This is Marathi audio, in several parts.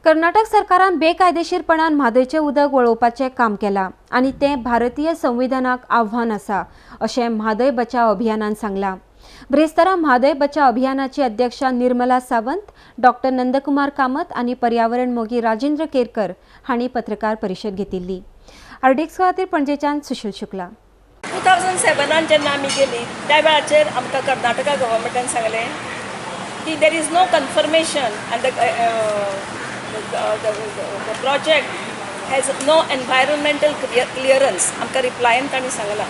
कर्नाटक सरकारान बेकायदेशीरपणान म्हादयचें उदक वळोवपाचें काम केलां आनी तें भारतीय संविधानाक आव्हान आसा अशें म्हादय बचाव अभियानान सांगलां। ब्रेस्तारा म्हादय बचाव अभियानाची अध्यक्षा निर्मला सावंत, डॉक्टर नंदकुमार कामत आनी पर्यावरण मोगी राजेंद्र केरकर हांणी पत्रकार परिशद घेतिल्ली। आरडीएक्स खातीर पणजेच्यान सुशील शुक्ला। 2007 जेन्ना आमी गेली त्या वेळाचेर आमकां कर्नाटका गव्हर्मेंटान सांगलें की there is no confirmation and the project has no environmental clearance. आमकां रिप्लायन तांणी सांगलां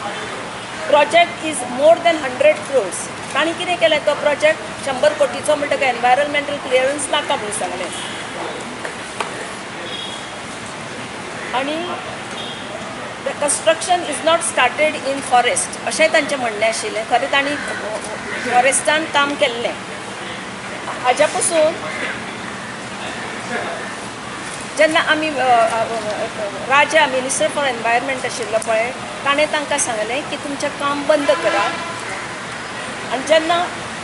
project is more than 100 crores. तांणी कितें केलें तो प्रोजेक्ट 100 कोटीचो म्हणटकच एनवायरमेंटल क्लियरन्स नाका म्हणून सांगलें आनी the construction is not started in forest अशेंय तांचें म्हणणें आशिल्लें। खरें तांणी फॉरेस्टान काम केल्लें हाज्या पासून जेन्ना आमी राजा मिनिस्टर फॉर एनवायरमेंट आशिल्लो पळय ताणें तांकां सांगलें की तुमचें काम बंद करात आनी जेन्ना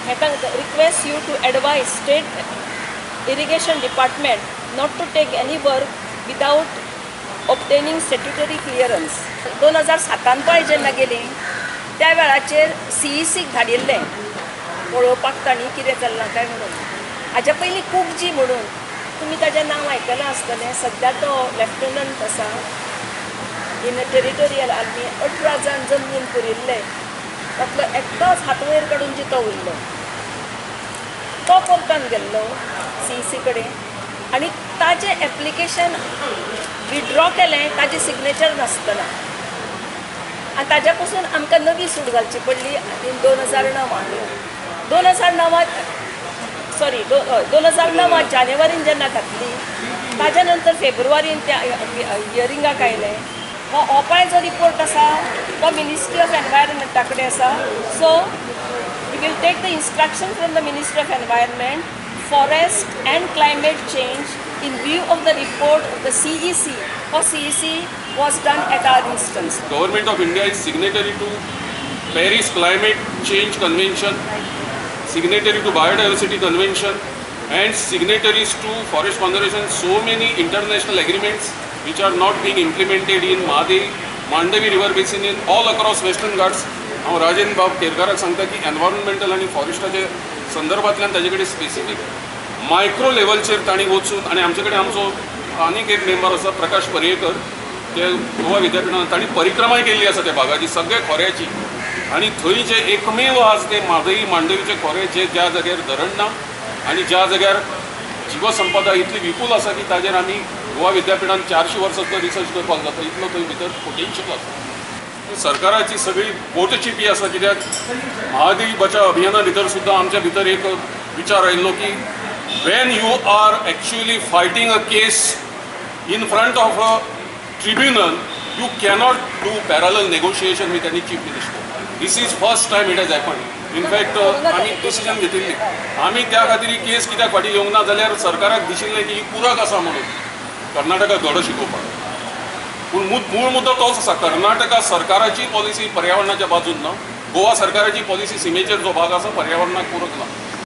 हाका request you to advise state irrigation department not to take any work without obtaining statutory clearance 2007 पळय जेन्ना गेली त्या वेळाचेर CECक धाडिल्लें पळोवपाक तांणी कितें चल्लां काय म्हणून। हाज्या पयलीं कुकजी म्हणून तुमी ताचें नांव आयकलां आसतलें, सद्या तो लेफ्टनंट आसा इन टेरिटोरियल आर्मी। 18 जाण जमनीन पुरिल्ले तातलो एकटोच हात वयर काडून जितो उरलो। तो कोर्टान गेल्लो CEC कडेन आनी ताजें एप्लिकेशन विड्रॉ केलें ताजी सिग्नेचर नासतना आनी ताज्या पासून आमकां नवी सूट घालची पडली। 2009 जानेवारीन जेन्ना घातली ताज्या नंतर फेब्रुवारीन त्या हियरिंगाक आयलें। हो ओपाय जो रिपोर्ट आसा तो मिनिस्ट्री ऑफ एनवायरमेंटा कडेन आसा। So we will take the instruction from the ministry of environment, forest and climate change in view of the report of the CEC, or CEC was done at our instance. Government of India is signatory to Paris Climate Change Convention, signatory to Biodiversity Convention, and signatories to Forest Conservation. So many international agreements which are not being implemented in Mandavi River Basin in all across Western Ghats. हांव राजेंद्र बाब केरकाराक सांगता की एनवायरमेंटल आनी फॉरेस्टाचे संदर्भांतल्यान ताजे कडेन स्पेसिफीक मायक्रो लेवलचेर तांणी वचून आनी आमचे कडेन आमचो आनीक एक मेंबर आसा प्रकाश पर्येकर, ते गोवा विद्यापीठान तांणी परिक्रमाय केल्ली आसा त्या भागाची सगळ्या खोऱ्याची आनी थंय जे एकमेव आज ते मांडवीचे खोरे जे ज्या जाग्यार धरण ना आनी ज्या जाग्यार जीवसंपदा इतली विपूल आसा की ताजेर आमी गोवा विद्यापीठान 400 वर्सांचो रिसर्च करपाक जाता इतलो थंय भितर पोटेन्शियल आसा। सरकाराची सगळी पोटचिपी आसा कित्याक म्हादय बचाव अभियाना भितर सुद्दां आमच्या भितर एक विचार आयिल्लो की when you are actually fighting a case in front of a tribunal, you cannot do parallel negotiation with any chief minister. This is first time it has happened. In fact, आमी डिसिजन घेतिल्ली आमी त्या खातीर ही केस कित्याक फाटीं येवंक ना जाल्यार सरकाराक दिशिल्लें की ही पुरक आसा म्हणून कर्नाटकाक धडो शिकोवपाक। पूण मूळ मुद्दो तोच आसा, कर्नाटका सरकाराची पॉलिसी पर्यावरणाच्या बाजून ना, गोवा सरकाराची पॉलिसी सीमेचेर जो भाग आसा पर्यावरणाक पूरक ना।